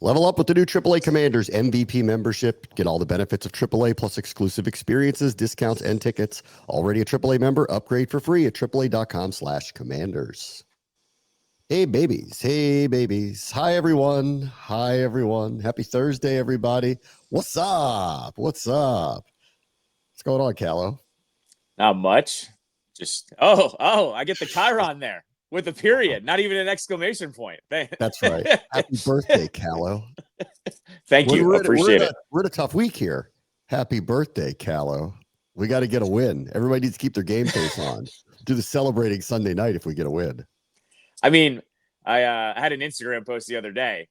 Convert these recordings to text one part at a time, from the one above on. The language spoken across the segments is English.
Level up with the new AAA Commanders MVP membership. Get all the benefits of AAA plus exclusive experiences, discounts, and tickets. Already a AAA member? Upgrade for free at AAA.com/commanders. Hey, babies. Hey, babies. Hi, everyone. Hi, everyone. Happy Thursday, everybody. What's up? What's up? What's going on, Callow? Not much. Just, I get the Chiron there. With a period, not even an exclamation point. That's right. Happy birthday, Callow. Thank you. Appreciate it. We're in a tough week here. Happy birthday, Callow. We got to get a win. Everybody needs to keep their game face on. Do the celebrating Sunday night if we get a win. I mean, I had an Instagram post the other day,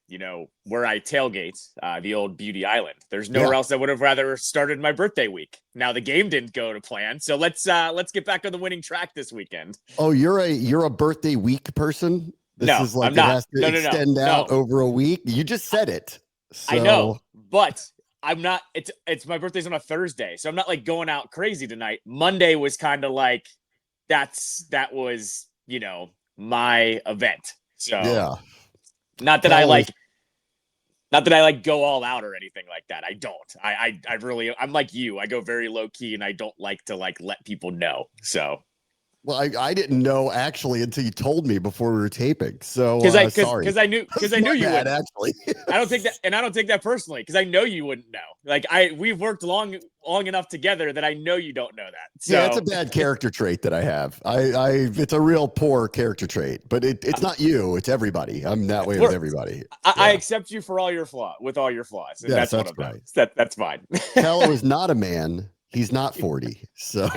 where I tailgate the old Beauty Island. There's nowhere else I would have rather started my birthday week. Now the game didn't go to plan, so let's get back on the winning track this weekend. Oh, you're a birthday week person? No, is like I'm not. It has to extend out over a week. You just said it. So. I know, but I'm not. It's my birthday's on a Thursday, so I'm not like going out crazy tonight. Monday was kind of like that was my event. So yeah, not that I like go all out or anything like that. I don't. I really, I'm like you. I go very low key, and I don't like to let people know. So. Well, I didn't know actually until you told me before we were taping. So because I knew you would actually. I don't take that personally because I know you wouldn't know. Like we've worked long enough together that I know you don't know that. So. Yeah, it's a bad character trait that I have. It's a real poor character trait, but it's not you. It's everybody. I'm that way with everybody. I accept you for all your flaws. And yes, that's right. That's fine. Callow is not a man. He's not 40, so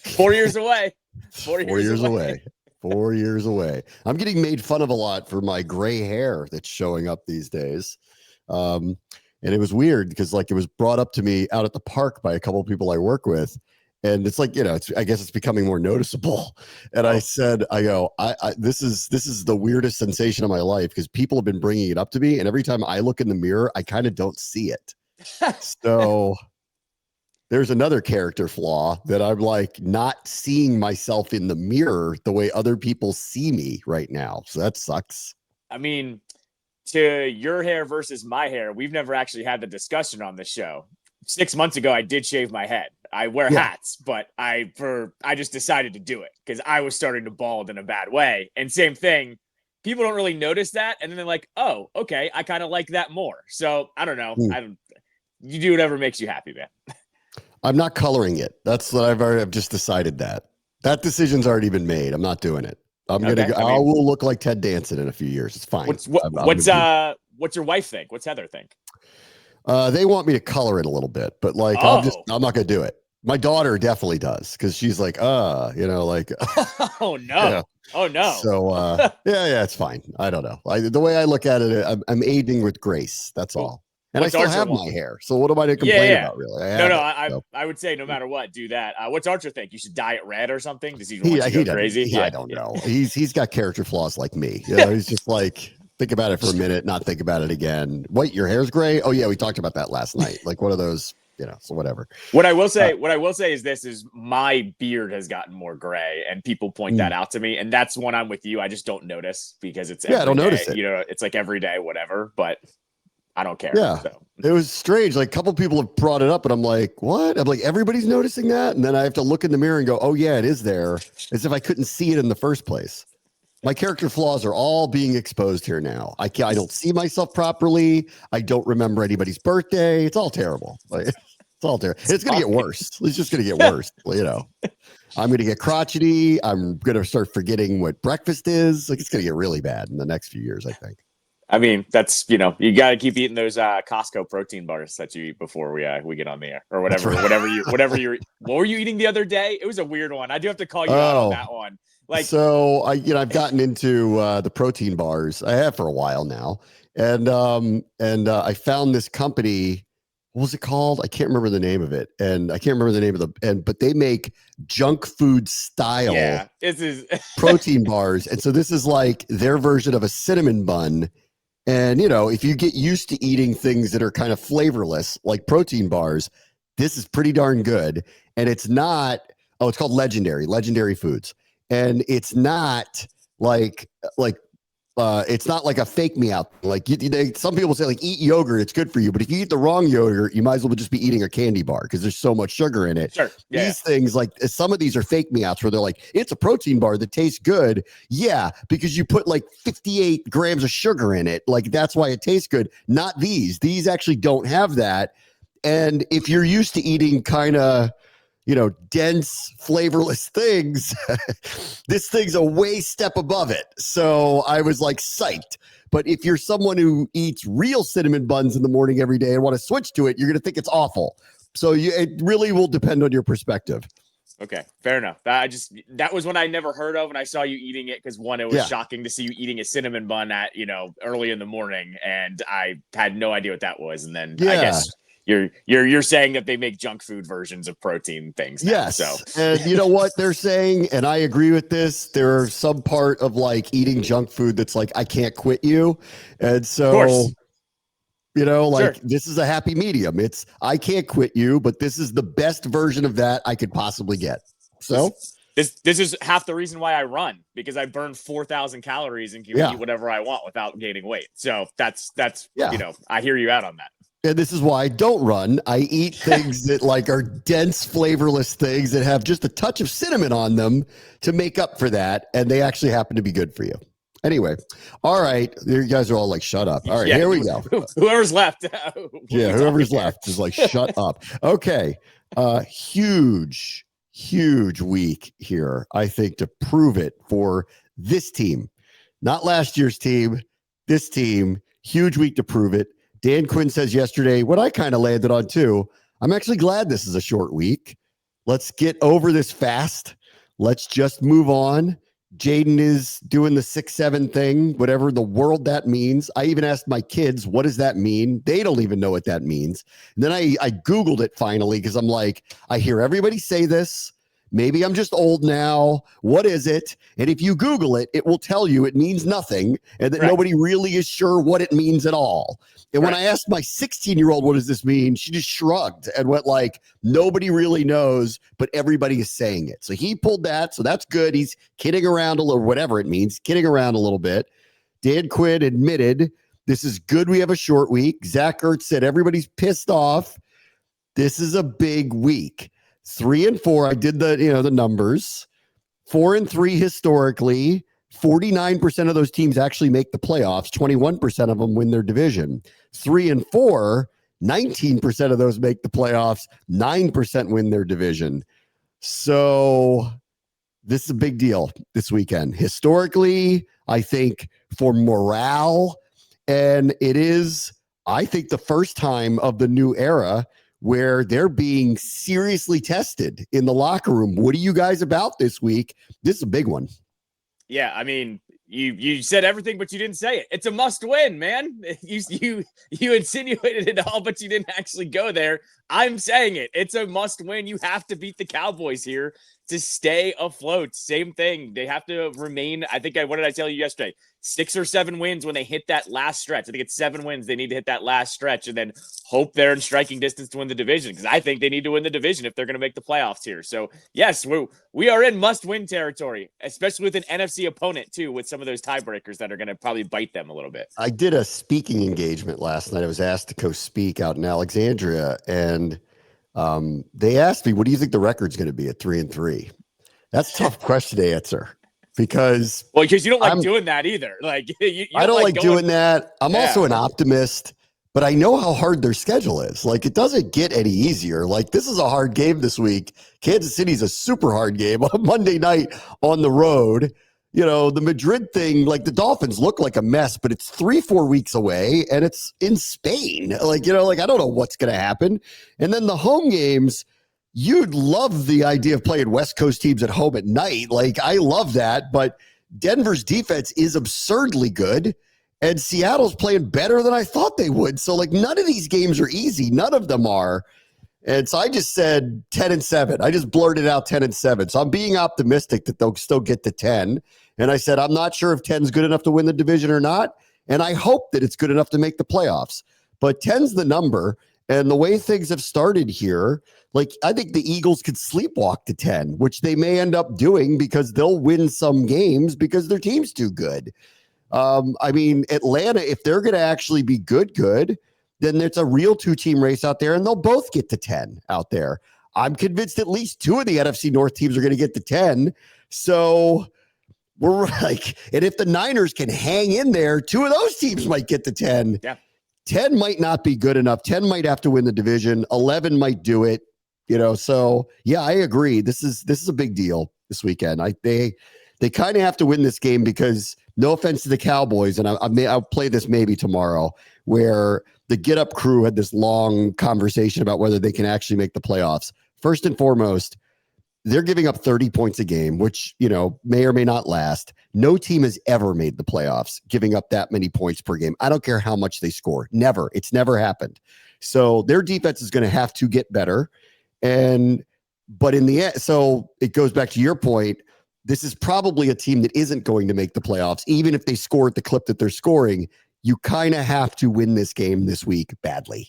4 years away. 4 years away. 4 years away. I'm getting made fun of a lot for my gray hair that's showing up these days. And it was weird because it was brought up to me out at the park by a couple of people I work with. And it's I guess it's becoming more noticeable. And I said, this is the weirdest sensation of my life because people have been bringing it up to me. And every time I look in the mirror, I kind of don't see it. So there's another character flaw that I'm not seeing myself in the mirror the way other people see me right now. So that sucks. I mean, to your hair versus my hair, we've never actually had the discussion on this show. 6 months ago, I did shave my head. I wear hats, but I just decided to do it because I was starting to bald in a bad way. And same thing, people don't really notice that. And then they're like, oh, okay, I kind of like that more. So I don't know. You do whatever makes you happy, man. I'm not coloring it. That's what I've just decided that decision's already been made. I'm not doing it. I will look like Ted Danson in a few years. It's fine. What's your wife think? What's Heather think? They want me to color it a little bit, but I'm not going to do it. My daughter definitely does because she's like, oh no. Oh no. So yeah, it's fine. I don't know. The way I look at it, I'm aging with grace. That's all. And I still have my hair. So what am I to complain about, really? I would say no matter what, do that. What's Archer think? You should dye it red or something? Does he want you to go crazy? I don't know. He's got character flaws like me. He's just think about it for a minute, not think about it again. Wait, your hair's gray? Oh yeah, we talked about that last night. One of those, so whatever. What I will say is my beard has gotten more gray and people point that out to me. And that's when I'm with you. I just don't notice because it's I don't notice it. It's like every day, whatever, but I don't care. Yeah. So. It was strange. A couple people have brought it up and I'm like, what? I'm like, everybody's noticing that. And then I have to look in the mirror and go, oh yeah, it is there. As if I couldn't see it in the first place. My character flaws are all being exposed here now. I don't see myself properly. I don't remember anybody's birthday. It's all terrible. It's all terrible. It's going to get worse. It's just going to get worse. I'm going to get crotchety. I'm going to start forgetting what breakfast is. It's going to get really bad in the next few years, I think. I mean, that's, you got to keep eating those Costco protein bars that you eat before we get on the air or whatever, right. What were you eating the other day? It was a weird one. I do have to call you out on that one. So I've gotten into the protein bars. I have for a while now. And I found this company. What was it called? I can't remember the name of it. And I can't remember the name of but they make junk food style protein bars. And so this is their version of a cinnamon bun. And, if you get used to eating things that are kind of flavorless, like protein bars, this is pretty darn good. And it's not, it's called Legendary Foods. And it's not like It's not like a fake me out. Like some people say, like eat yogurt, it's good for you. But if you eat the wrong yogurt, you might as well just be eating a candy bar because there's so much sugar in it. Sure. Yeah. These things, like some of these are fake me outs where they're like, it's a protein bar that tastes good. Yeah, because you put like 58 grams of sugar in it. Like that's why it tastes good. Not these. These actually don't have that. And if you're used to eating kind of, dense, flavorless things, this thing's a way step above it. So I was like psyched. But if you're someone who eats real cinnamon buns in the morning every day and want to switch to it, you're going to think it's awful. So it really will depend on your perspective. Okay, fair enough. That was one I never heard of, and I saw you eating it because it was shocking to see you eating a cinnamon bun at early in the morning, and I had no idea what that was. And then I guess you're saying that they make junk food versions of protein things now, yes. So And you know what they're saying, and I agree with this. There's some part of like eating junk food that's like I can't quit you, and so Sure. This is a happy medium. It's I can't quit you, but this is the best version of that I could possibly get. So this is half the reason why I run, because I burn 4,000 calories and can eat whatever I want without gaining weight. So that's I hear you out on that. And this is why I don't run. I eat things that like are dense, flavorless things that have just a touch of cinnamon on them to make up for that. And they actually happen to be good for you. Anyway, all right. You guys are all like, shut up. All right, here we go. Whoever's left. Whoever's left is like, shut up. Okay. Huge week here, I think, to prove it for this team. Not last year's team, this team. Huge week to prove it. Dan Quinn says yesterday, what I kind of landed on too, I'm actually glad this is a short week. Let's get over this fast. Let's just move on. Jaden is doing the 6-7 thing, whatever the world that means. I even asked my kids, what does that mean? They don't even know what that means. And then I Googled it finally because I'm like, I hear everybody say this. Maybe I'm just old now. What is it? And if you Google it, it will tell you it means nothing and that nobody really is sure what it means at all. And when I asked my 16-year-old, what does this mean? She just shrugged and went like, nobody really knows, but everybody is saying it. So he pulled that. So that's good. He's kidding around a little, whatever it means, kidding around a little bit. Dan Quinn admitted this is good. We have a short week. Zach Ertz said everybody's pissed off. This is a big week. 3-4. I did the numbers. 4-3 historically. 49% of those teams actually make the playoffs. 21% of them win their division. 3-4, 19% of those make the playoffs. 9% win their division. So this is a big deal this weekend. Historically, I think for morale, and it is, I think, the first time of the new era where they're being seriously tested in the locker room. What are you guys about this week? This is a big one. Yeah, I mean, you said everything, but you didn't say it. It's a must win, man. You insinuated it all, but you didn't actually go there. I'm saying it. It's a must win. You have to beat the Cowboys here to stay afloat. Same thing. They have to remain. I think what did I tell you yesterday? 6 or 7 wins when they hit that last stretch. I think it's 7 wins. They need to hit that last stretch and then hope they're in striking distance to win the division, because I think they need to win the division if they're going to make the playoffs here. So yes, we are in must-win territory, especially with an NFC opponent too, with some of those tiebreakers that are going to probably bite them a little bit. I did a speaking engagement last night. I was asked to co-speak out in Alexandria, and they asked me, what do you think the record's going to be at 3-3? That's a tough question to answer. Because you don't like doing that either. Like I don't like doing that. I'm also an optimist, but I know how hard their schedule is. Like it doesn't get any easier. Like this is a hard game this week. Kansas City's a super hard game on Monday night on the road. The Madrid thing, like the Dolphins look like a mess, but it's 3-4 weeks away and it's in Spain. I don't know what's going to happen. And then the home games, you'd love the idea of playing West Coast teams at home at night. Like, I love that. But Denver's defense is absurdly good, and Seattle's playing better than I thought they would. So, none of these games are easy. None of them are. And so I just said 10-7. I just blurted out 10-7. So I'm being optimistic that they'll still get to 10. And I said, I'm not sure if 10's good enough to win the division or not. And I hope that it's good enough to make the playoffs. But 10's the number. And the way things have started here, I think the Eagles could sleepwalk to 10, which they may end up doing because they'll win some games because their team's too good. I mean, Atlanta, if they're going to actually be good, then there's a real 2-team race out there, and they'll both get to 10 out there. I'm convinced at least 2 of the NFC North teams are going to get to 10. So we're like, and if the Niners can hang in there, 2 of those teams might get to 10. Yeah. 10 might not be good enough. 10 might have to win the division. 11 might do it. So yeah, I agree. This is a big deal this weekend. They kind of have to win this game because, no offense to the Cowboys, and I'll play this maybe tomorrow, where the Get Up crew had this long conversation about whether they can actually make the playoffs. First and foremost, they're giving up 30 points a game, which, may or may not last. No team has ever made the playoffs giving up that many points per game. I don't care how much they score. Never. It's never happened. So their defense is going to have to get better. But in the end, so it goes back to your point. This is probably a team that isn't going to make the playoffs, even if they score at the clip that they're scoring. You kind of have to win this game this week badly.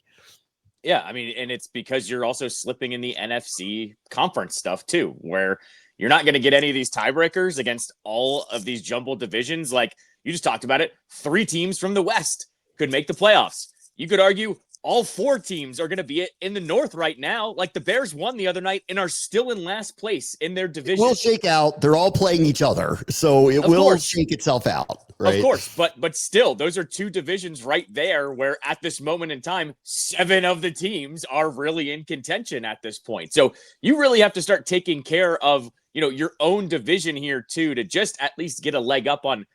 Yeah, I mean, and it's because you're also slipping in the NFC conference stuff too, where you're not going to get any of these tiebreakers against all of these jumbled divisions. Like you just talked about it, 3 teams from the West could make the playoffs. You could argue all 4 teams are going to be in the North right now. Like the Bears won the other night and are still in last place in their division. It will shake out. They're all playing each other, so it will shake itself out. Right? Of course, but still, those are 2 divisions right there where at this moment in time, 7 of the teams are really in contention at this point. So you really have to start taking care of, your own division here too, to just at least get a leg up on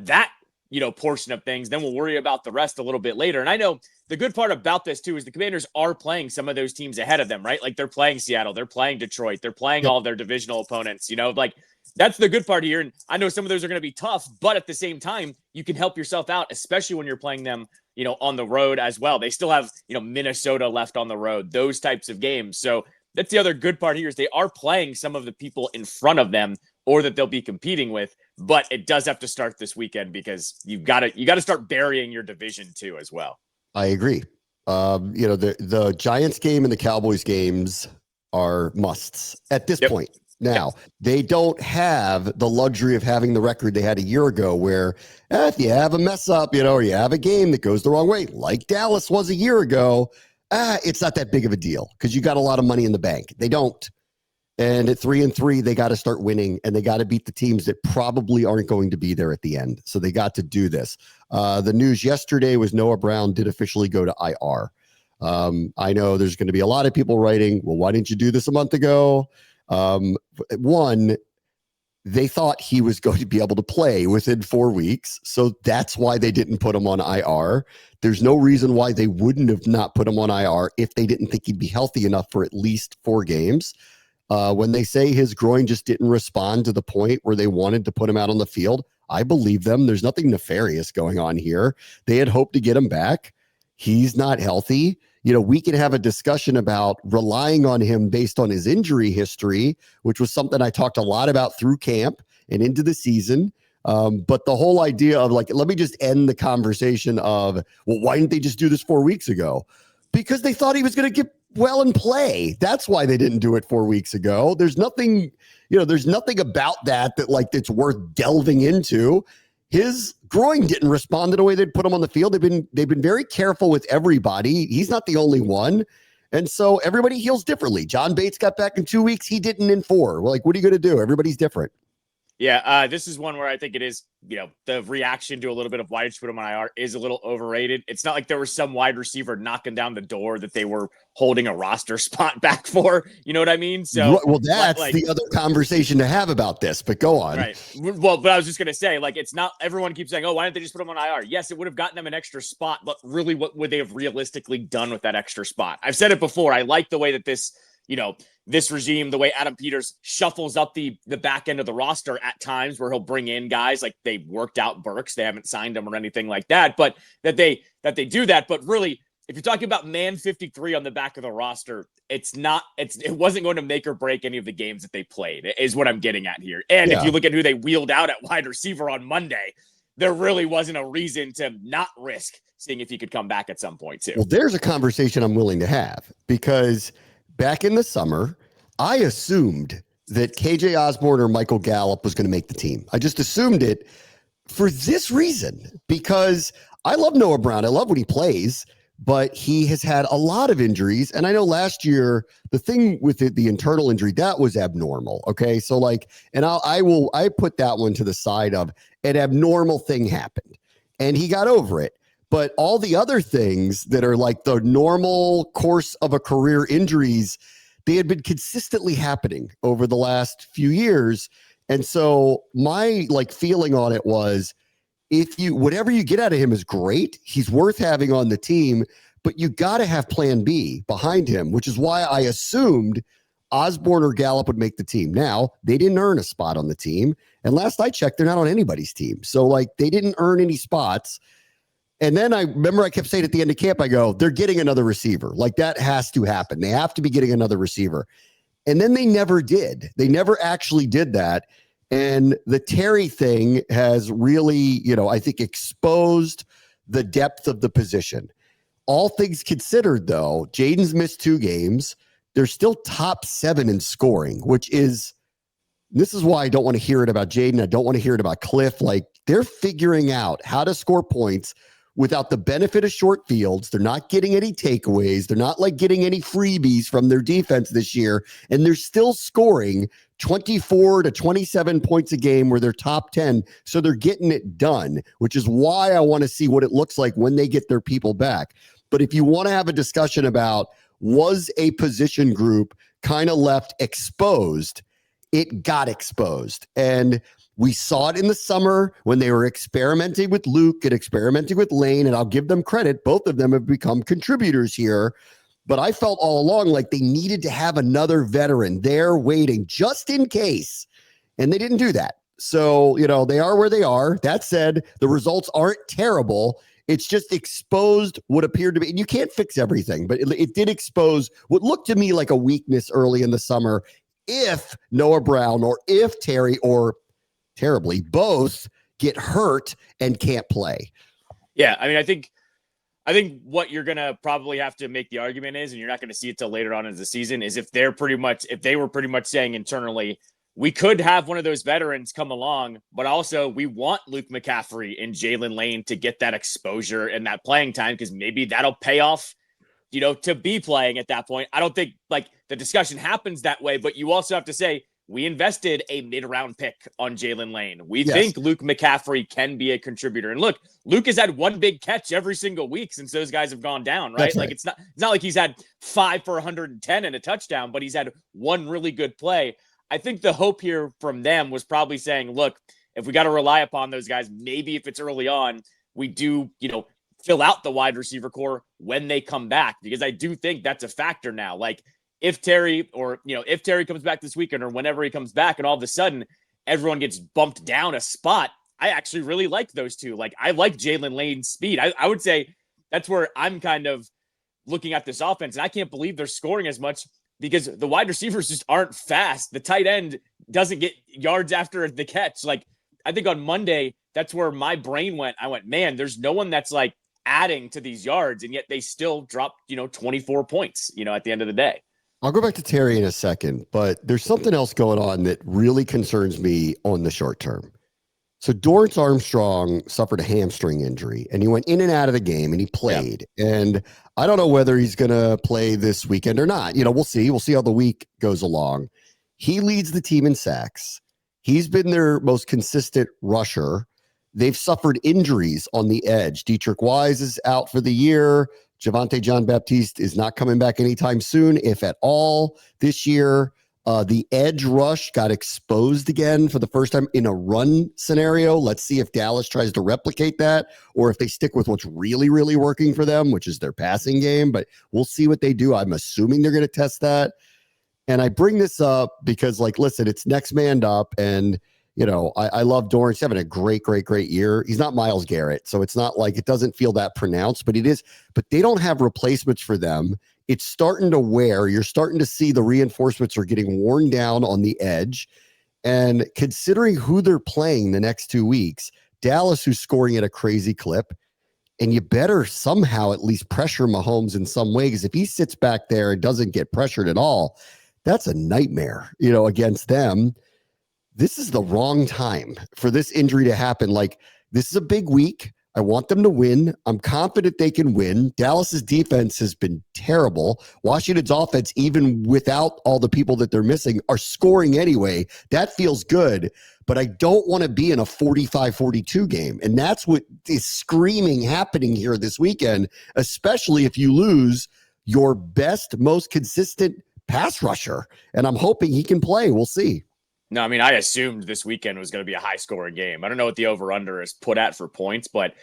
that, portion of things. Then we'll worry about the rest a little bit later. And I know the good part about this too is the Commanders are playing some of those teams ahead of them, right? Like they're playing Seattle, they're playing Detroit, they're playing all their divisional opponents, like that's the good part here. And I know some of those are going to be tough, but at the same time, you can help yourself out, especially when you're playing them, on the road as well. They still have, Minnesota left on the road, those types of games. So that's the other good part here is they are playing some of the people in front of them or that they'll be competing with, but it does have to start this weekend because you got to start burying your division too as well. I agree. The Giants game and the Cowboys games are musts at this point. Now, they don't have the luxury of having the record they had a year ago where if you have a mess up, or you have a game that goes the wrong way, like Dallas was a year ago, it's not that big of a deal because you got a lot of money in the bank. They don't. And at 3-3, they got to start winning, and they got to beat the teams that probably aren't going to be there at the end. So they got to do this. The news yesterday was Noah Brown did officially go to IR. I know there's going to be a lot of people writing, well, why didn't you do this a month ago? One, they thought he was going to be able to play within 4 weeks. So that's why they didn't put him on IR. There's no reason why they wouldn't have not put him on IR if they didn't think he'd be healthy enough for at least 4 games. When they say his groin just didn't respond to the point where they wanted to put him out on the field, I believe them. There's nothing nefarious going on here. They had hoped to get him back. He's not healthy. We can have a discussion about relying on him based on his injury history, which was something I talked a lot about through camp and into the season. But the whole idea of let me just end the conversation of, well, why didn't they just do this 4 weeks ago? Because they thought he was going to get well and play. That's why they didn't do it 4 weeks ago. There's nothing, there's nothing about that that's worth delving into. His groin didn't respond to the way they'd put him on the field. They've been very careful with everybody. He's not the only one. And so everybody heals differently. John Bates got back in 2 weeks. He didn't in 4. Well, what are you going to do? Everybody's different. Yeah, this is one where I think it is, the reaction to a little bit of why did you put him on IR is a little overrated. It's not like there was some wide receiver knocking down the door that they were holding a roster spot back for. You know what I mean? So, well, that's the other conversation to have about this, but go on. Right. Well, but I was just going to say, it's not, everyone keeps saying, oh, why didn't they just put him on IR? Yes, it would have gotten them an extra spot, but really what would they have realistically done with that extra spot? I've said it before. I like the way that this regime, the way Adam Peters shuffles up the back end of the roster at times where he'll bring in guys like they worked out Burks. They haven't signed him or anything like that, but that they do that. But really, if you're talking about man 53 on the back of the roster, it wasn't going to make or break any of the games that they played, is what I'm getting at here. And if you look at who they wheeled out at wide receiver on Monday, there really wasn't a reason to not risk seeing if he could come back at some point too. Well, there's a conversation I'm willing to have because back in the summer, I assumed that KJ Osborne or Michael Gallup was going to make the team. I just assumed it for this reason, because I love Noah Brown. I love when he plays, but he has had a lot of injuries. And I know last year, the thing with the internal injury, that was abnormal. Okay. So like, and I put that one to the side of an abnormal thing happened and he got over it. But all the other things that are like the normal course of a career injuries, they had been consistently happening over the last few years. And so my like feeling on it was, whatever you get out of him is great. He's worth having on the team, but you got to have plan B behind him, which is why I assumed Osborne or Gallup would make the team. Now, they didn't earn a spot on the team. And last I checked, they're not on anybody's team. So like they didn't earn any spots. And then I remember I kept saying at the end of camp, I go, they're getting another receiver. Like that has to happen. They have to be getting another receiver. And then they never did. They never actually did that. And the Terry thing has really, I think exposed the depth of the position. All things considered, though, Jaden's missed 2 games. They're still top 7 in scoring, this is why I don't want to hear it about Jaden. I don't want to hear it about Cliff. Like they're figuring out how to score points without the benefit of short fields. They're not getting any takeaways. They're not like getting any freebies from their defense this year. And they're still scoring 24 to 27 points a game where they're top 10. So they're getting it done, which is why I want to see what it looks like when they get their people back. But if you want to have a discussion about was a position group kind of left exposed, it got exposed. And we saw it in the summer when they were experimenting with Luke and experimenting with Lane, and I'll give them credit. Both of them have become contributors here. But I felt all along like they needed to have another veteran there waiting just in case. And they didn't do that. So, they are where they are. That said, the results aren't terrible. It's just exposed what appeared to be, and you can't fix everything, but it did expose what looked to me like a weakness early in the summer. If Noah Brown or if Terry or terribly both get hurt and can't play. Yeah, I mean, I think what you're gonna probably have to make the argument is, and you're not going to see it till later on in the season, is if they were pretty much saying internally, we could have one of those veterans come along, but also we want Luke McCaffrey and Jalen Lane to get that exposure and that playing time because maybe that'll pay off, to be playing at that point. I don't think like the discussion happens that way, but you also have to say, we invested a mid-round pick on Jalen Lane. We think Luke McCaffrey can be a contributor. And look, Luke has had one big catch every single week since those guys have gone down, right? Like it's not like he's had 5 for 110 and a touchdown, but he's had one really good play. I think the hope here from them was probably saying, look, if we got to rely upon those guys, maybe if it's early on, we do, fill out the wide receiver core when they come back, because I do think that's a factor now. Like, if Terry comes back this weekend or whenever he comes back and all of a sudden everyone gets bumped down a spot, I actually really like those two. Like I like Jalen Lane's speed. I would say that's where I'm kind of looking at this offense. And I can't believe they're scoring as much because the wide receivers just aren't fast. The tight end doesn't get yards after the catch. Like I think on Monday, that's where my brain went. I went, man, there's no one that's like adding to these yards. And yet they still dropped, 24 points, at the end of the day. I'll go back to Terry in a second, but there's something else going on that really concerns me on the short term. So Dorrance Armstrong suffered a hamstring injury and he went in and out of the game and he played. Yeah. And I don't know whether he's going to play this weekend or not. We'll see. We'll see how the week goes along. He leads the team in sacks. He's been their most consistent rusher. They've suffered injuries on the edge. Dietrich Wise is out for the year. Javonte Jean-Baptiste is not coming back anytime soon, if at all, this year. The edge rush got exposed again for the first time in a run scenario. Let's see if Dallas tries to replicate that or if they stick with what's really, really working for them, which is their passing game. But we'll see what they do. I'm assuming they're going to test that. And I bring this up because, listen, it's next man up. And I love Dorrance. He's having a great, great, great year. He's not Myles Garrett, so it's not like it doesn't feel that pronounced, but it is. But they don't have replacements for them. It's starting to wear. You're starting to see the reinforcements are getting worn down on the edge. And considering who they're playing the next 2 weeks, Dallas, who's scoring at a crazy clip, and you better somehow at least pressure Mahomes in some way, because if he sits back there and doesn't get pressured at all, that's a nightmare, against them. This is the wrong time for this injury to happen. Like This is a big week. I want them to win. I'm confident they can win. Dallas's defense has been terrible. Washington's offense, even without all the people that they're missing, are scoring anyway. That feels good, but I don't want to be in a 45-42 game. And that's what is screaming happening here this weekend, especially if you lose your best, most consistent pass rusher. And I'm hoping he can play. We'll see. No, I mean, I assumed this weekend was going to be a high-scoring game. I don't know what the over-under is put at for points, but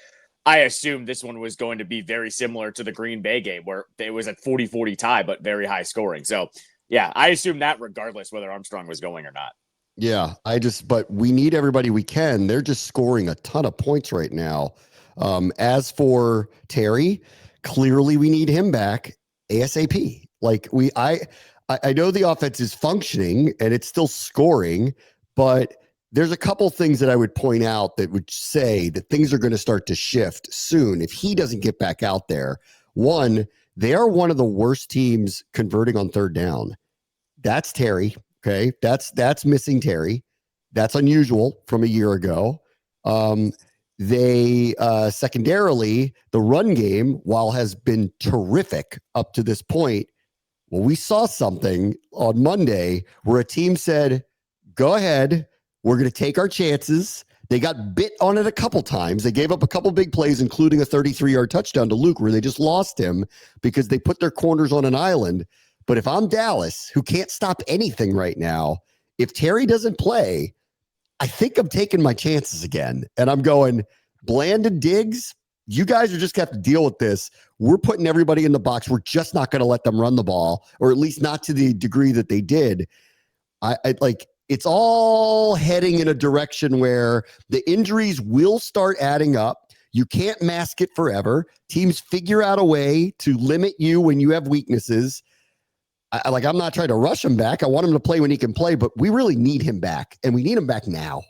I assumed this one was going to be very similar to the Green Bay game where it was a 40-40 tie, but very high scoring. So, yeah, I assumed that regardless whether Armstrong was going or not. Yeah, but we need everybody we can. They're just scoring a ton of points right now. As for Terry, clearly we need him back ASAP. Like I know the offense is functioning and it's still scoring, but there's a couple things that I would point out that would say that things are going to start to shift soon if he doesn't get back out there. One, they are one of the worst teams converting on third down. That's Terry. Okay. That's missing Terry. That's unusual from a year ago. They secondarily, the run game, while has been terrific up to this point, well, we saw something on Monday where a team said, go ahead, we're going to take our chances. They got bit on it a couple times. They gave up a couple big plays, including a 33-yard touchdown to Luke, where they just lost him because they put their corners on an island. But if I'm Dallas, who can't stop anything right now, if Terry doesn't play, I think I'm taking my chances again. And I'm going, Bland and Diggs, you guys are just going to have to deal with this. We're putting everybody in the box. We're just not going to let them run the ball, or at least not to the degree that they did. I like it's all heading in a direction where the injuries will start adding up. You can't mask it forever. Teams figure out a way to limit you when you have weaknesses. I'm not trying to rush him back. I want him to play when he can play, but we really need him back, and we need him back now.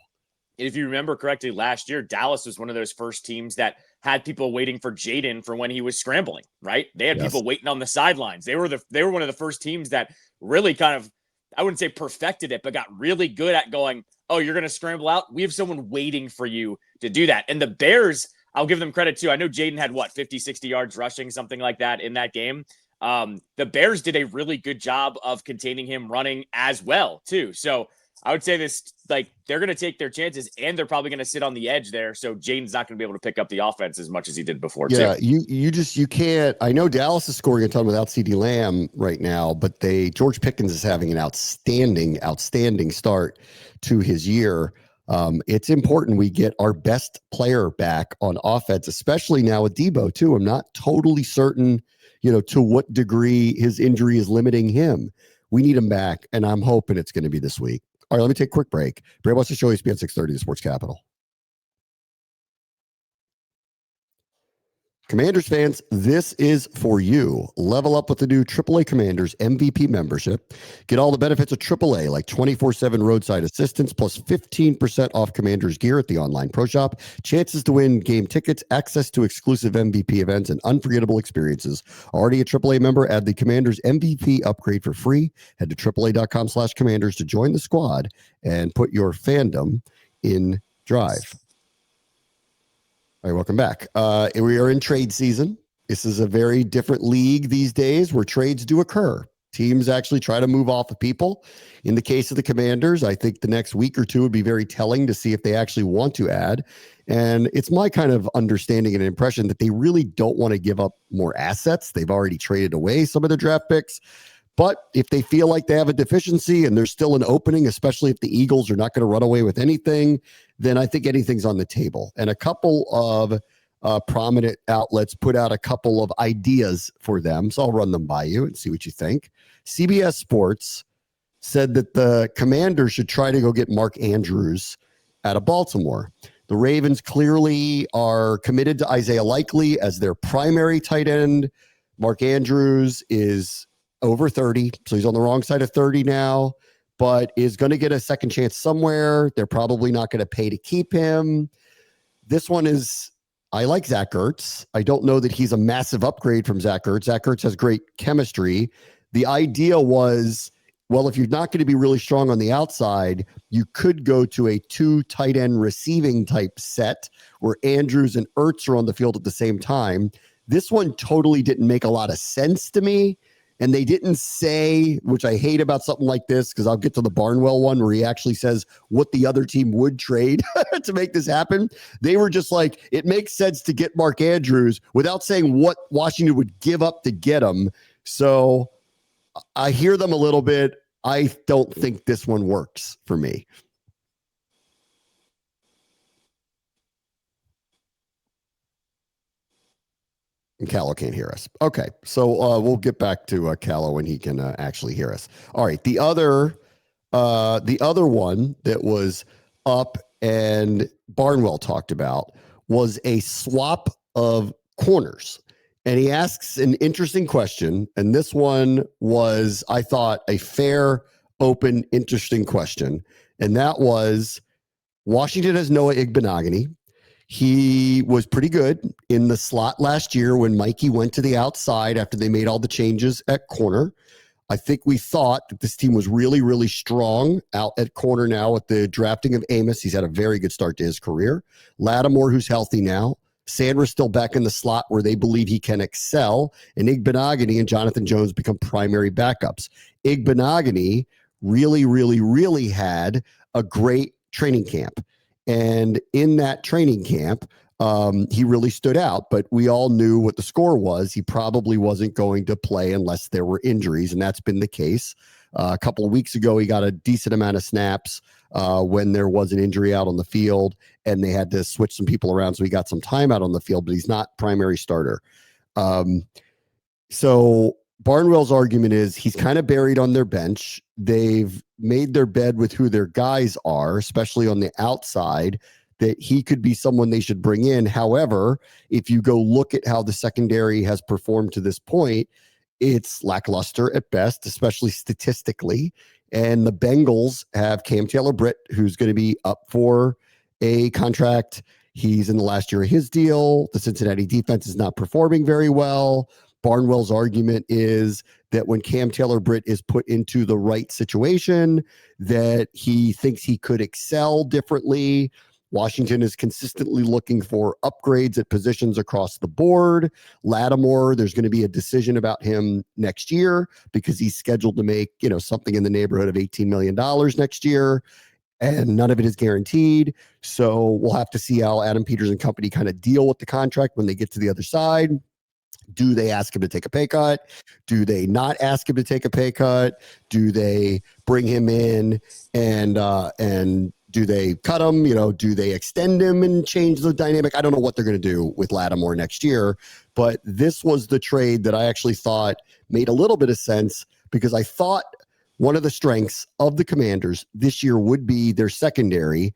If you remember correctly, last year, Dallas was one of those first teams that had people waiting for Jaden for when he was scrambling, right? They had people waiting on the sidelines. They were one of the first teams that really kind of, I wouldn't say perfected it, but got really good at going, oh, you're going to scramble out? We have someone waiting for you to do that. And the Bears, I'll give them credit too. I know Jaden had 50, 60 yards rushing, something like that in that game. The Bears did a really good job of containing him running as well too. So I would say they're going to take their chances, and they're probably going to sit on the edge there. So Jaden's not going to be able to pick up the offense as much as he did before. Yeah, too. You can't. I know Dallas is scoring a ton without CeeDee Lamb right now, but George Pickens is having an outstanding start to his year. It's important we get our best player back on offense, especially now with Debo too. I'm not totally certain, to what degree his injury is limiting him. We need him back, and I'm hoping it's going to be this week. All right, let me take a quick break. Brad wants to show ESPN 630, the Sports Capital. Commanders fans, this is for you. Level up with the new AAA Commanders MVP membership. Get all the benefits of AAA, like 24/7 roadside assistance, plus 15% off Commanders gear at the online pro shop, chances to win game tickets, access to exclusive MVP events, and unforgettable experiences. Already a AAA member? Add the Commanders MVP upgrade for free. Head to AAA.com/Commanders to join the squad and put your fandom in drive. All right, welcome back. We are in trade season. This is a very different league these days where trades do occur. Teams actually try to move off of people. In the case of the Commanders, I think the next week or two would be very telling to see if they actually want to add. And it's my kind of understanding and impression that they really don't want to give up more assets. They've already traded away some of their draft picks. But if they feel like they have a deficiency and there's still an opening, especially if the Eagles are not going to run away with anything, then I think anything's on the table. And a couple of prominent outlets put out a couple of ideas for them. So I'll run them by you and see what you think. CBS Sports said that the Commanders should try to go get Mark Andrews out of Baltimore. The Ravens clearly are committed to Isaiah Likely as their primary tight end. Mark Andrews is over 30, so he's on the wrong side of 30 now, but is going to get a second chance somewhere. They're probably not going to pay to keep him. This one is, I like Zach Ertz. I don't know that he's a massive upgrade from Zach Ertz. Zach Ertz has great chemistry. The idea was Well, if you're not going to be really strong on the outside, you could go to a 2 tight end receiving type set where Andrews and Ertz are on the field at the same time. This one totally didn't make a lot of sense to me. And they didn't say, which I hate about something like this, because I'll get to the Barnwell one where he actually says what the other team would trade to make this happen. They were just like, it makes sense to get Mark Andrews without saying what Washington would give up to get him. So I hear them a little bit. I don't think this one works for me. And Callow can't hear us. Okay, so we'll get back to Callow when he can actually hear us. All right, the other one that was up and Barnwell talked about was a swap of corners. And he asks an interesting question. And this one was, I thought, a fair, open, interesting question. And that was, Washington has Noah Igbenogany. He was pretty good in the slot last year when Mikey went to the outside after they made all the changes at corner. I think we thought that this team was really, really strong out at corner now with the drafting of Amos. He's had a very good start to his career. Lattimore, who's healthy now. Sandra's still back in the slot where they believe he can excel. And Igbenogany and Jonathan Jones become primary backups. Igbenogany really, really, really had a great training camp. And in that training camp, he really stood out, but we all knew what the score was. He probably wasn't going to play unless there were injuries, and that's been the case. A couple of weeks ago, he got a decent amount of snaps when there was an injury out on the field, and they had to switch some people around, so he got some time out on the field, but he's not primary starter. So Barnwell's argument is he's kind of buried on their bench. They've made their bed with who their guys are, especially on the outside, that he could be someone they should bring in. However, if you go look at how the secondary has performed to this point, it's lackluster at best, especially statistically. And the Bengals have Cam Taylor-Britt, who's going to be up for a contract. He's in the last year of his deal. The Cincinnati defense is not performing very well. Barnwell's argument is that when Cam Taylor-Britt is put into the right situation, that he thinks he could excel differently. Washington is consistently looking for upgrades at positions across the board. Lattimore, there's going to be a decision about him next year because he's scheduled to make, something in the neighborhood of $18 million next year, and none of it is guaranteed. So we'll have to see how Adam Peters and company kind of deal with the contract when they get to the other side. Do they ask him to take a pay cut? Do they not ask him to take a pay cut? Do they bring him in and do they cut him? Do they extend him and change the dynamic? I don't know what they're going to do with Lattimore next year, but this was the trade that I actually thought made a little bit of sense because I thought one of the strengths of the Commanders this year would be their secondary,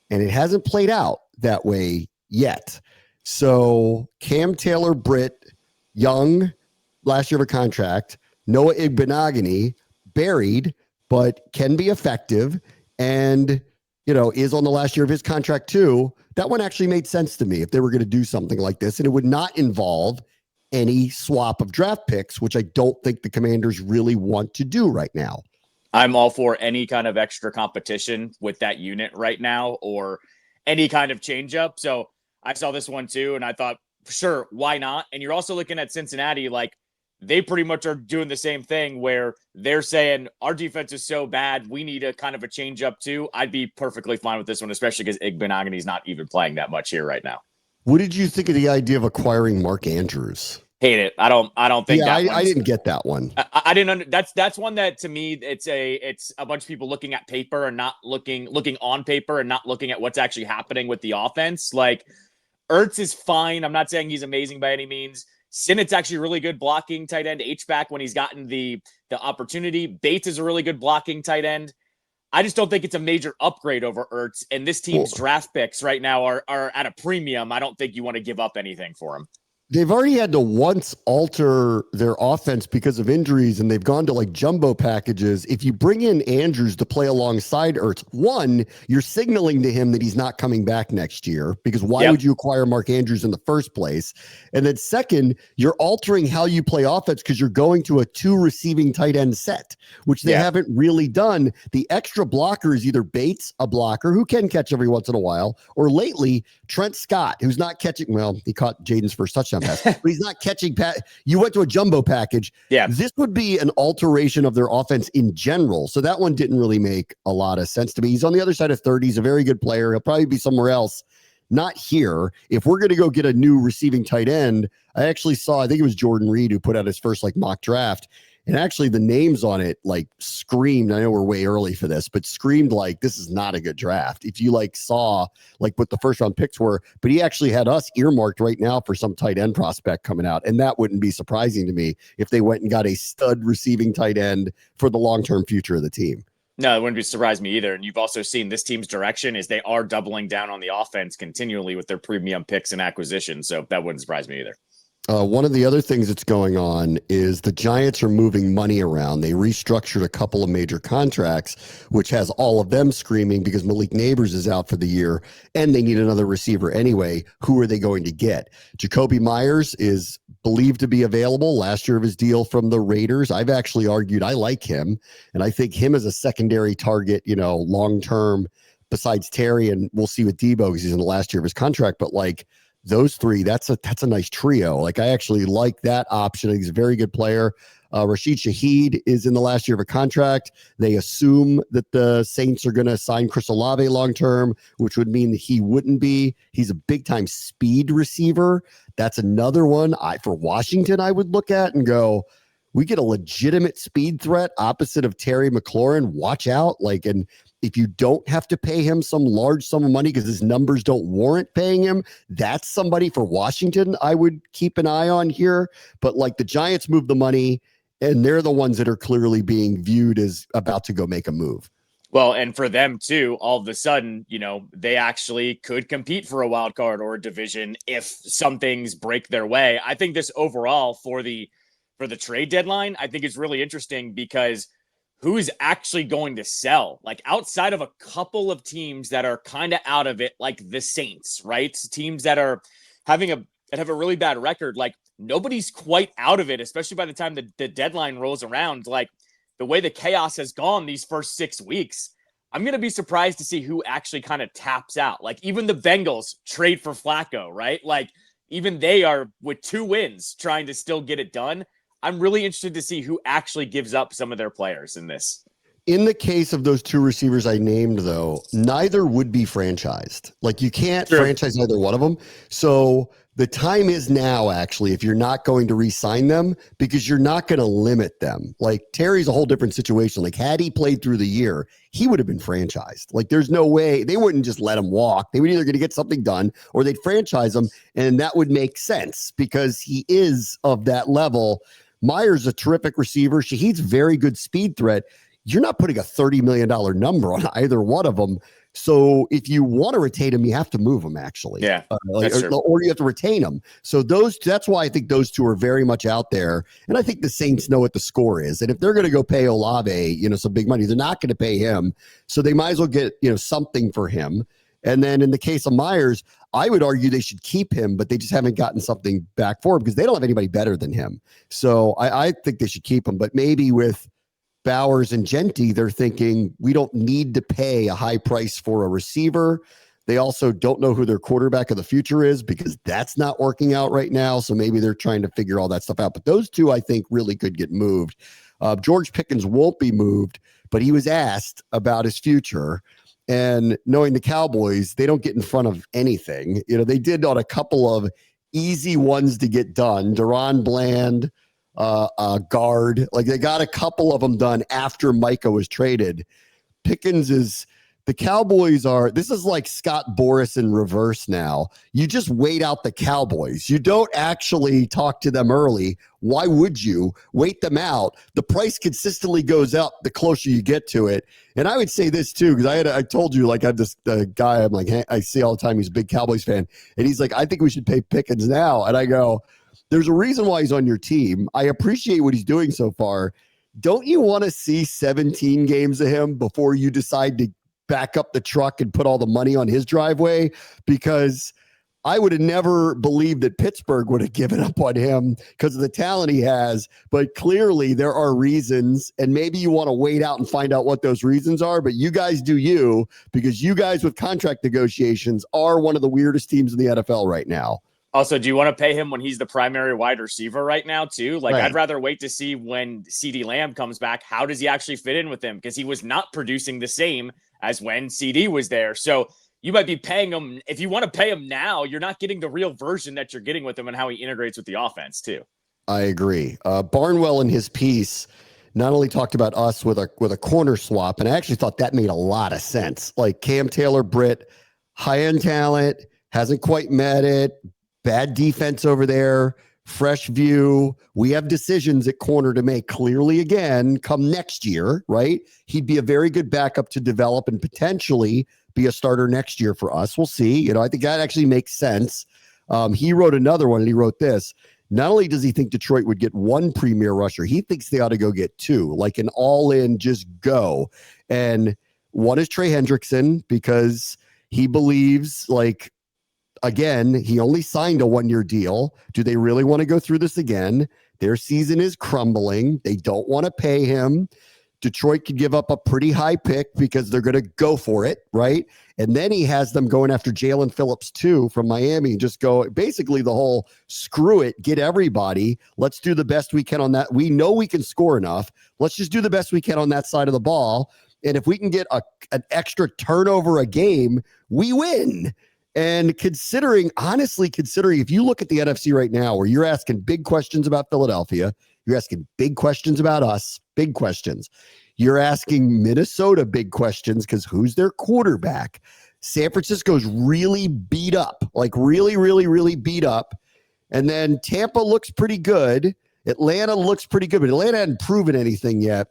and it hasn't played out that way yet. So Cam Taylor-Britt, young, last year of a contract, Noah Igbenogany, buried, but can be effective, and is on the last year of his contract too. That one actually made sense to me if they were going to do something like this, and it would not involve any swap of draft picks, which I don't think the Commanders really want to do right now. I'm all for any kind of extra competition with that unit right now or any kind of change up. So I saw this one too, and I thought, sure, why not? And you're also looking at Cincinnati, like they pretty much are doing the same thing where they're saying our defense is so bad, we need a kind of a change up too. I'd be perfectly fine with this one, especially because Igbenogany's not even playing that much here right now. What did you think of the idea of acquiring Mark Andrews? Hate it. I don't think that I didn't get that one. I didn't that's one that to me it's a bunch of people looking at paper and not looking on paper and not looking at what's actually happening with the offense. Like Ertz is fine. I'm not saying he's amazing by any means. Sinnett's actually really good blocking tight end, H-back when he's gotten the opportunity. Bates is a really good blocking tight end. I just don't think it's a major upgrade over Ertz. And this team's draft picks right now are at a premium. I don't think you want to give up anything for him. They've already had to once alter their offense because of injuries, and they've gone to like jumbo packages. If you bring in Andrews to play alongside Ertz, one, you're signaling to him that he's not coming back next year, because why would you acquire Mark Andrews in the first place? And then second, you're altering how you play offense because you're going to a 2 receiving tight end set, which they haven't really done. The extra blocker is either Bates, a blocker who can catch every once in a while, or lately Trent Scott, who's not catching. Well, he caught Jaden's first touchdown pass, but he's not catching. You went to a jumbo package. Yeah. This would be an alteration of their offense in general. So that one didn't really make a lot of sense to me. He's on the other side of 30. He's a very good player. He'll probably be somewhere else. Not here. If we're going to go get a new receiving tight end, I actually saw, I think it was Jordan Reed who put out his first like mock draft. And actually the names on it like screamed, I know we're way early for this, but screamed like this is not a good draft. If you like saw like what the first round picks were, but he actually had us earmarked right now for some tight end prospect coming out. And that wouldn't be surprising to me if they went and got a stud receiving tight end for the long-term future of the team. No, it wouldn't be surprise me either. And you've also seen this team's direction is they are doubling down on the offense continually with their premium picks and acquisitions. So that wouldn't surprise me either. One of the other things that's going on is the Giants are moving money around. They restructured a couple of major contracts, which has all of them screaming because Malik Neighbors is out for the year and they need another receiver anyway. Who are they going to get? Jacoby Myers is believed to be available last year of his deal from the Raiders. I've actually argued I like him, and I think him as a secondary target, long-term besides Terry, and we'll see with Debo because he's in the last year of his contract, but like, those three, that's a nice trio. Like I actually like that option. He's a very good player. Rashid Shaheed is in the last year of a contract. They assume that the Saints are going to sign Chris Olave long-term, which would mean that he wouldn't be. He's a big-time speed receiver. That's another one for Washington I would look at and go, we get a legitimate speed threat opposite of Terry McLaurin. Watch out. And if you don't have to pay him some large sum of money because his numbers don't warrant paying him, that's somebody for Washington I would keep an eye on here. But like the Giants move the money, and they're the ones that are clearly being viewed as about to go make a move. Well, and for them too, all of a sudden, they actually could compete for a wild card or a division if some things break their way. I think this overall for the trade deadline, I think is really interesting because who's actually going to sell? Like outside of a couple of teams that are kind of out of it, like the Saints, right? Teams that are have a really bad record. Like nobody's quite out of it, especially by the time the deadline rolls around. Like the way the chaos has gone these first 6 weeks, I'm going to be surprised to see who actually kind of taps out. Like even the Bengals trade for Flacco, right? Like even they are with 2 wins trying to still get it done. I'm really interested to see who actually gives up some of their players in this. In the case of those 2 receivers I named, though, neither would be franchised. Like you can't franchise either one of them. So the time is now, actually, if you're not going to re-sign them, because you're not going to limit them. Like Terry's a whole different situation. Like had he played through the year, he would have been franchised. Like there's no way they wouldn't just let him walk. They would either going to get something done or they'd franchise him. And that would make sense because he is of that level. Myers, a terrific receiver. Shaheed's very good speed threat. You're not putting a $30 million number on either one of them. So if you want to retain him, you have to move him, actually. Yeah, or you have to retain him. So that's why I think those 2 are very much out there. And I think the Saints know what the score is. And if they're going to go pay Olave, some big money, they're not going to pay him. So they might as well get, something for him. And then in the case of Myers, I would argue they should keep him, but they just haven't gotten something back for him because they don't have anybody better than him. So I think they should keep him. But maybe with Bowers and Genty, they're thinking we don't need to pay a high price for a receiver. They also don't know who their quarterback of the future is because that's not working out right now. So maybe they're trying to figure all that stuff out. But those 2, I think, really could get moved. George Pickens won't be moved, but he was asked about his future. And knowing the Cowboys, they don't get in front of anything. They did on a couple of easy ones to get done. Deron Bland, guard. Like they got a couple of them done after Micah was traded. Pickens is The Cowboys this is like Scott Boras in reverse now. You just wait out the Cowboys. You don't actually talk to them early. Why would you wait them out? The price consistently goes up the closer you get to it. And I would say this too, because I told you, like, I have this guy, I'm like, hey, I see all the time, he's a big Cowboys fan. And he's like, I think we should pay Pickens now. And I go, there's a reason why he's on your team. I appreciate what he's doing so far. Don't you want to see 17 games of him before you decide to back up the truck and put all the money on his driveway? Because I would have never believed that Pittsburgh would have given up on him because of the talent he has. But clearly there are reasons, and maybe you want to wait out and find out what those reasons are. But you guys do you, because you guys with contract negotiations are one of the weirdest teams in the NFL right now. Also, do you want to pay him when he's the primary wide receiver right now, too? Like, right. I'd rather wait to see when CeeDee Lamb comes back. How does he actually fit in with him? Because he was not producing the same as when CD was there. So you might be paying him. If you want to pay him now, you're not getting the real version that you're getting with him and how he integrates with the offense, too. I agree. Barnwell in his piece not only talked about us with a corner swap, and I actually thought that made a lot of sense. Like Cam Taylor-Britt, high-end talent, hasn't quite met it. Bad defense over there, fresh view. We have decisions at corner to make clearly again come next year, right? He'd be a very good backup to develop and potentially be a starter next year for us. We'll see. I think that actually makes sense. He wrote another one, and he wrote this. Not only does he think Detroit would get one premier rusher, he thinks they ought to go get two, like an all-in, just go. And one is Trey Hendrickson, because he believes, like, again, he only signed a one-year deal. Do they really want to go through this again? Their season is crumbling. They don't want to pay him. Detroit could give up a pretty high pick because they're going to go for it, right? And then he has them going after Jalen Phillips too from Miami, and just go basically the whole screw it, get everybody. Let's do the best we can on that. We know we can score enough. Let's just do the best we can on that side of the ball. And if we can get an extra turnover a game, we win. And honestly considering if you look at the NFC right now, where you're asking big questions about Philadelphia, you're asking big questions about us, big questions. You're asking Minnesota big questions because who's their quarterback? San Francisco's really beat up, like really, really, really beat up. And then Tampa looks pretty good. Atlanta looks pretty good, but Atlanta hadn't proven anything yet.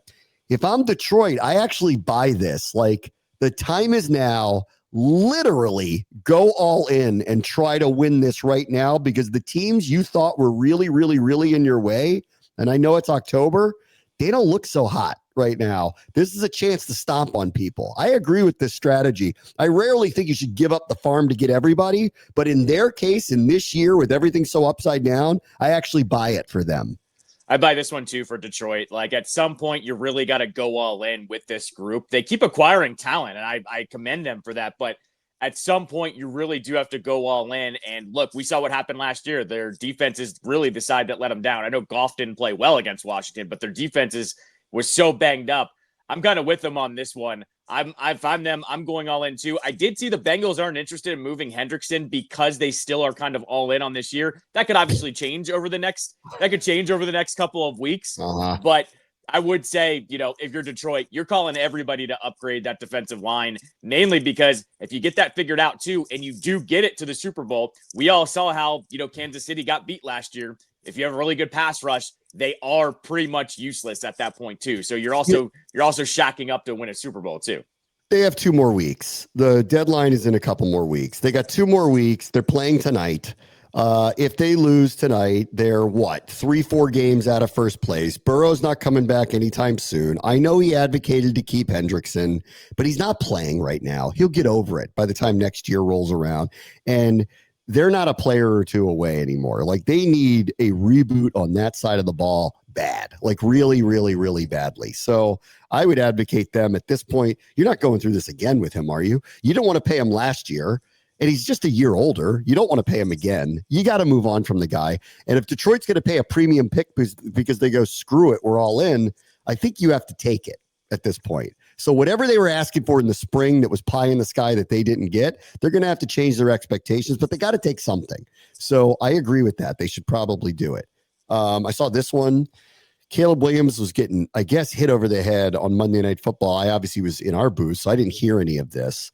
If I'm Detroit, I actually buy this. Like, the time is now. Literally go all in and try to win this right now, because the teams you thought were really, really, really in your way, and I know it's October, they don't look so hot right now. This is a chance to stomp on people. I agree with this strategy. I rarely think you should give up the farm to get everybody, but in their case, in this year with everything so upside down, I actually buy it for them. I buy this one too for Detroit. Like, at some point, you really got to go all in with this group. They keep acquiring talent, and I commend them for that. But at some point, you really do have to go all in. And look, we saw what happened last year. Their defense is really the side that let them down. I know Goff didn't play well against Washington, but their defense was so banged up. I'm kind of with them on this one. If I'm them, I'm going all in too. I did see the Bengals aren't interested in moving Hendrickson because they still are kind of all in on this year. That could obviously change over the next couple of weeks. But I would say, if you're Detroit, you're calling everybody to upgrade that defensive line, mainly because if you get that figured out too, and you do get it to the Super Bowl, we all saw how, Kansas City got beat last year. If you have a really good pass rush, they are pretty much useless at that point too. So you're also shacking up to win a Super Bowl too. They have 2 more weeks. The deadline is in a couple more weeks. They got 2 more weeks. They're playing tonight. If they lose tonight, they're 3-4 games out of first place. Burrow's not coming back anytime soon. I know he advocated to keep Hendrickson, but he's not playing right now. He'll get over it by the time next year rolls around. And they're not a player or two away anymore. Like, they need a reboot on that side of the ball bad, like really, really, really badly. So I would advocate them at this point. You're not going through this again with him, are you? You don't want to pay him last year, and he's just a year older. You don't want to pay him again. You got to move on from the guy. And if Detroit's going to pay a premium pick because they go, screw it, we're all in, I think you have to take it at this point. So whatever they were asking for in the spring that was pie in the sky that they didn't get, they're going to have to change their expectations, but they got to take something. So I agree with that. They should probably do it. I saw this one. Caleb Williams was getting, I guess, hit over the head on Monday Night Football. I obviously was in our booth, so I didn't hear any of this,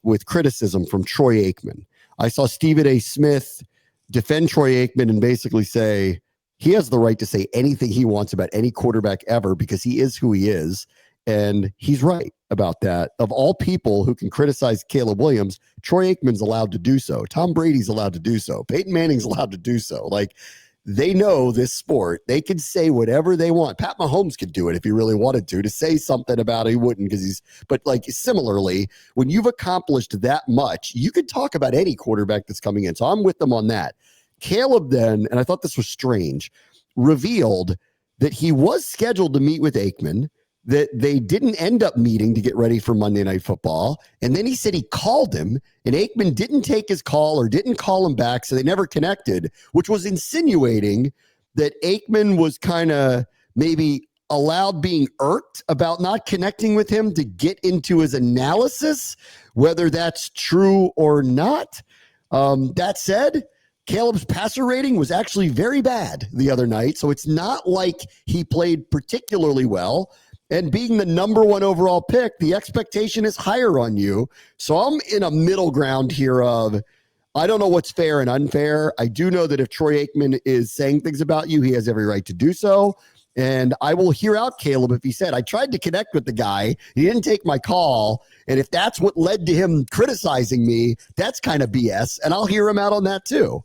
with criticism from Troy Aikman. I saw Stephen A. Smith defend Troy Aikman and basically say he has the right to say anything he wants about any quarterback ever because he is who he is. And he's right about that. Of all people who can criticize Caleb Williams, Troy Aikman's allowed to do so. Tom Brady's allowed to do so. Peyton Manning's allowed to do so. Like, they know this sport. They can say whatever they want. Pat Mahomes could do it if he really wanted to say something about it. He wouldn't because but like similarly, when you've accomplished that much, you could talk about any quarterback that's coming in. So I'm with them on that. Caleb then, and I thought this was strange, revealed that he was scheduled to meet with Aikman, that they didn't end up meeting to get ready for Monday Night Football. And then he said he called him and Aikman didn't take his call or didn't call him back. So they never connected, which was insinuating that Aikman was kind of maybe allowed being irked about not connecting with him to get into his analysis, whether that's true or not. That said, Caleb's passer rating was actually very bad the other night. So it's not like he played particularly well. And being the number 1 overall pick, the expectation is higher on you. So I'm in a middle ground here of, I don't know what's fair and unfair. I do know that if Troy Aikman is saying things about you, he has every right to do so. And I will hear out Caleb if he said, I tried to connect with the guy. He didn't take my call. And if that's what led to him criticizing me, that's kind of BS. And I'll hear him out on that too.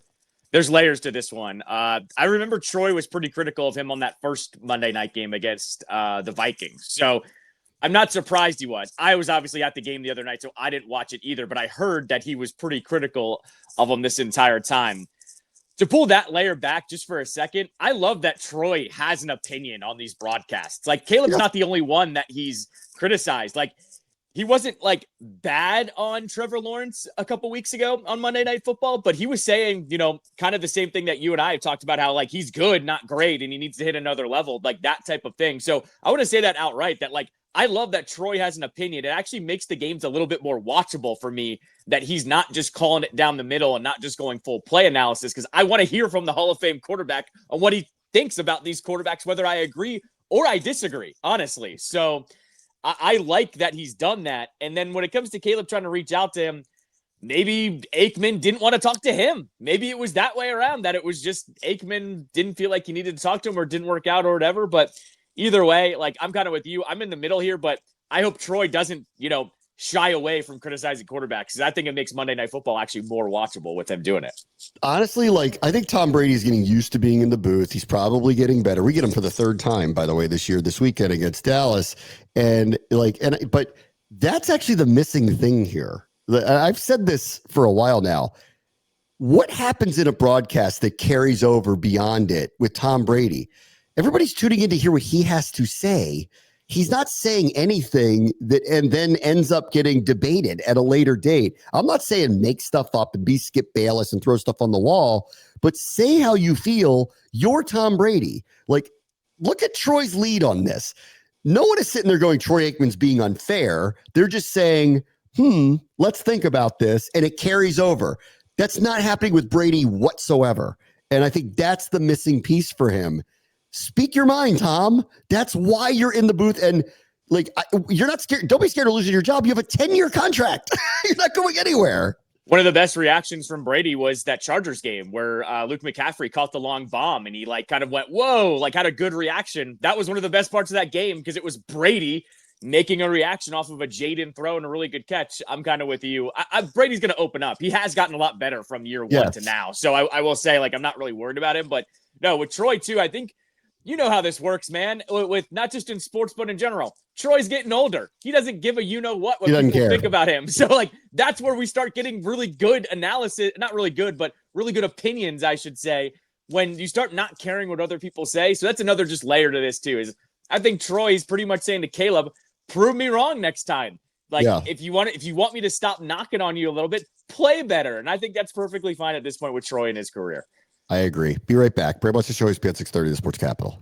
There's layers to this one. I remember Troy was pretty critical of him on that first Monday night game against the Vikings. So I'm not surprised he was. I was obviously at the game the other night, so I didn't watch it either, but I heard that he was pretty critical of him this entire time. To pull that layer back just for a second, I love that Troy has an opinion on these broadcasts. Like, Caleb's not the only one that he's criticized. Like, he wasn't like bad on Trevor Lawrence a couple weeks ago on Monday Night Football, but he was saying, kind of the same thing that you and I have talked about, how like he's good, not great, and he needs to hit another level, like that type of thing. So I want to say that outright, that like, I love that Troy has an opinion. It actually makes the games a little bit more watchable for me, that he's not just calling it down the middle and not just going full play analysis, because I want to hear from the Hall of Fame quarterback on what he thinks about these quarterbacks, whether I agree or I disagree, honestly. So I like that he's done that. And then when it comes to Caleb trying to reach out to him, maybe Aikman didn't want to talk to him. Maybe it was that way around, that it was just Aikman didn't feel like he needed to talk to him or didn't work out or whatever. But either way, like, I'm kind of with you. I'm in the middle here, but I hope Troy doesn't, shy away from criticizing quarterbacks, because I think it makes Monday Night Football actually more watchable with him doing it. Honestly, like, I think Tom Brady's getting used to being in the booth. He's probably getting better. We get him for the 3rd time, by the way, this weekend against Dallas. But that's actually the missing thing here. I've said this for a while now. What happens in a broadcast that carries over beyond it with Tom Brady? Everybody's tuning in to hear what he has to say. He's not saying anything that and then ends up getting debated at a later date. I'm not saying make stuff up and be Skip Bayless and throw stuff on the wall, but say how you feel. You're Tom Brady. Like, look at Troy's lead on this. No one is sitting there going, Troy Aikman's being unfair. They're just saying, let's think about this. And it carries over. That's not happening with Brady whatsoever. And I think that's the missing piece for him. Speak your mind, Tom. That's why you're in the booth. And like, you're not scared. Don't be scared of losing your job. You have a 10-year contract. You're not going anywhere. One of the best reactions from Brady was that Chargers game where Luke McCaffrey caught the long bomb and he like kind of went, whoa, like had a good reaction. That was one of the best parts of that game, because it was Brady making a reaction off of a Jaden throw and a really good catch. I'm kind of with you. Brady's going to open up. He has gotten a lot better from year one to now. So I will say, like, I'm not really worried about him. But no, with Troy too, I think, you know how this works, man, with not just in sports, but in general. Troy's getting older. He doesn't give a what people think about him. So, like, that's where we start getting really good analysis, not really good, but really good opinions, I should say, when you start not caring what other people say. So that's another just layer to this, too, is I think Troy's pretty much saying to Caleb, prove me wrong next time. Like, if you want me to stop knocking on you a little bit, play better. And I think that's perfectly fine at this point with Troy in his career. I agree. Be right back. Brad What's the Show is at 6:30, the Sports Capital.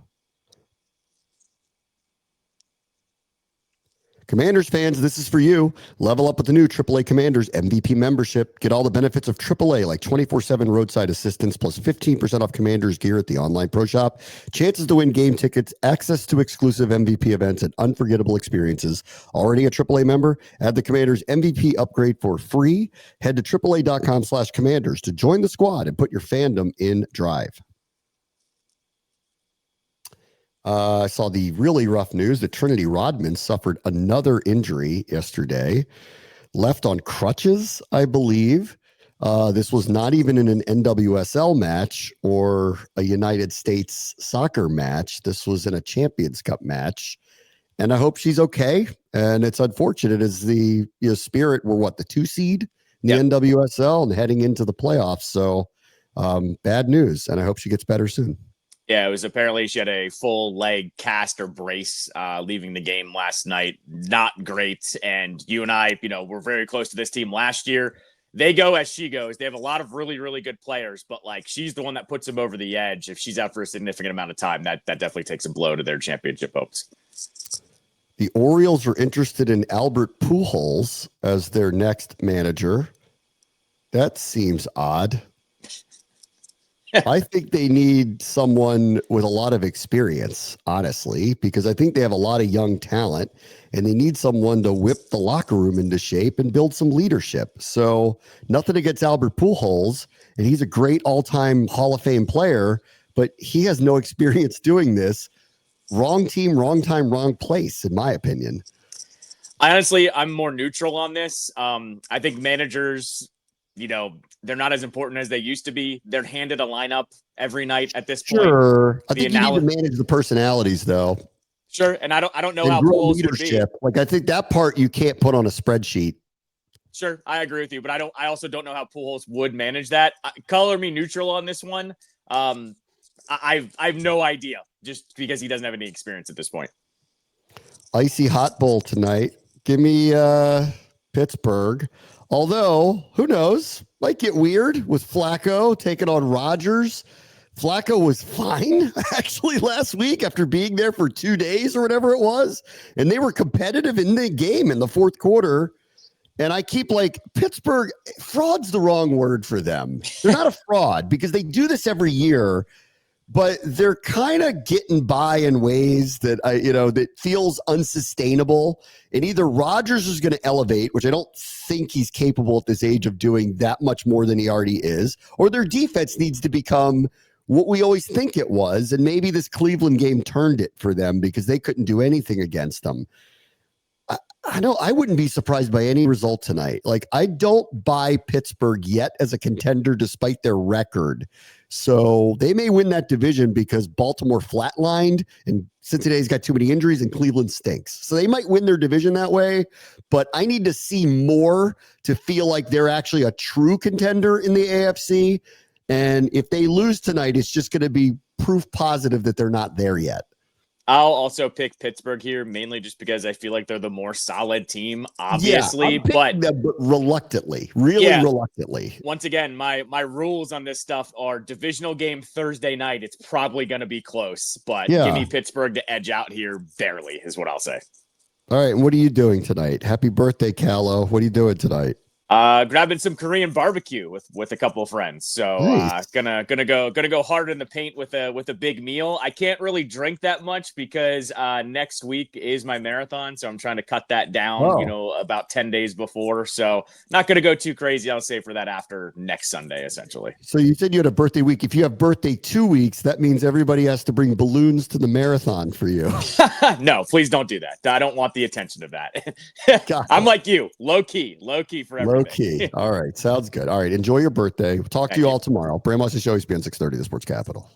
Commanders fans, this is for you. Level up with the new AAA Commanders MVP membership. Get all the benefits of AAA, like 24/7 roadside assistance, plus 15% off Commanders gear at the online pro shop, chances to win game tickets, access to exclusive MVP events, and unforgettable experiences. Already a AAA member? Add the Commanders MVP upgrade for free. Head to AAA.com/Commanders to join the squad and put your fandom in drive. I saw the really rough news that Trinity Rodman suffered another injury yesterday, left on crutches, I believe. This was not even in an NWSL match or a United States soccer match. This was in a Champions Cup match. And I hope she's okay. And it's unfortunate as the Spirit were the 2 seed in the NWSL and heading into the playoffs. So bad news. And I hope she gets better soon. Yeah, it was apparently she had a full leg cast or brace leaving the game last night. Not great. And you and I, were very close to this team last year. They go as she goes. They have a lot of really, really good players, but she's the one that puts them over the edge. If she's out for a significant amount of time, that definitely takes a blow to their championship hopes. The Orioles are interested in Albert Pujols as their next manager. That seems odd. I think they need someone with a lot of experience, honestly, because I think they have a lot of young talent and they need someone to whip the locker room into shape and build some leadership. So nothing against Albert Pujols, and he's a great all-time Hall of Fame player, but he has no experience doing this. Wrong team, wrong time, wrong place, in my opinion. Honestly, I'm more neutral on this. I think managers, they're not as important as they used to be. They're handed a lineup every night at this point. Sure. I think you need to manage the personalities, though. Sure. And I don't know how Pujols would be. I think that part you can't put on a spreadsheet. Sure. I agree with you, but I also don't know how Pujols would manage that. Color me neutral on this one. I have no idea, just because he doesn't have any experience at this point. Icy hot bowl tonight. Give me Pittsburgh. Although, who knows? Might get weird with Flacco taking on Rodgers. Flacco was fine, actually, last week after being there for 2 days or whatever it was. And they were competitive in the game in the fourth quarter. And I keep Pittsburgh, fraud's the wrong word for them. They're not a fraud because they do this every year. But they're kind of getting by in ways that that feels unsustainable. And either Rodgers is going to elevate, which I don't think he's capable at this age of doing that much more than he already is, or their defense needs to become what we always think it was. And maybe this Cleveland game turned it for them because they couldn't do anything against them. I wouldn't be surprised by any result tonight. I don't buy Pittsburgh yet as a contender despite their record. So they may win that division because Baltimore flatlined and Cincinnati's got too many injuries and Cleveland stinks. So they might win their division that way, but I need to see more to feel like they're actually a true contender in the AFC. And if they lose tonight, it's just going to be proof positive that they're not there yet. I'll also pick Pittsburgh here, mainly just because I feel like they're the more solid team, obviously, but reluctantly, reluctantly. Once again, my rules on this stuff are divisional game Thursday night. It's probably going to be close, but give me Pittsburgh to edge out here barely is what I'll say. All right. And what are you doing tonight? Happy birthday, Callow. What are you doing tonight? Grabbing some Korean barbecue with a couple of friends. So nice. gonna go hard in the paint with a big meal. I can't really drink that much because next week is my marathon, so I'm trying to cut that down. About 10 days before. So not gonna go too crazy. I'll save for that after next Sunday, essentially. So you said you had a birthday week. If you have birthday 2 weeks, that means everybody has to bring balloons to the marathon for you. No, please don't do that. I don't want the attention of that. I'm like you, low key for everything. Okay. All right. Sounds good. All right. Enjoy your birthday. We'll talk to you all tomorrow. Bram Show, ESPN 630, the Sports Capital.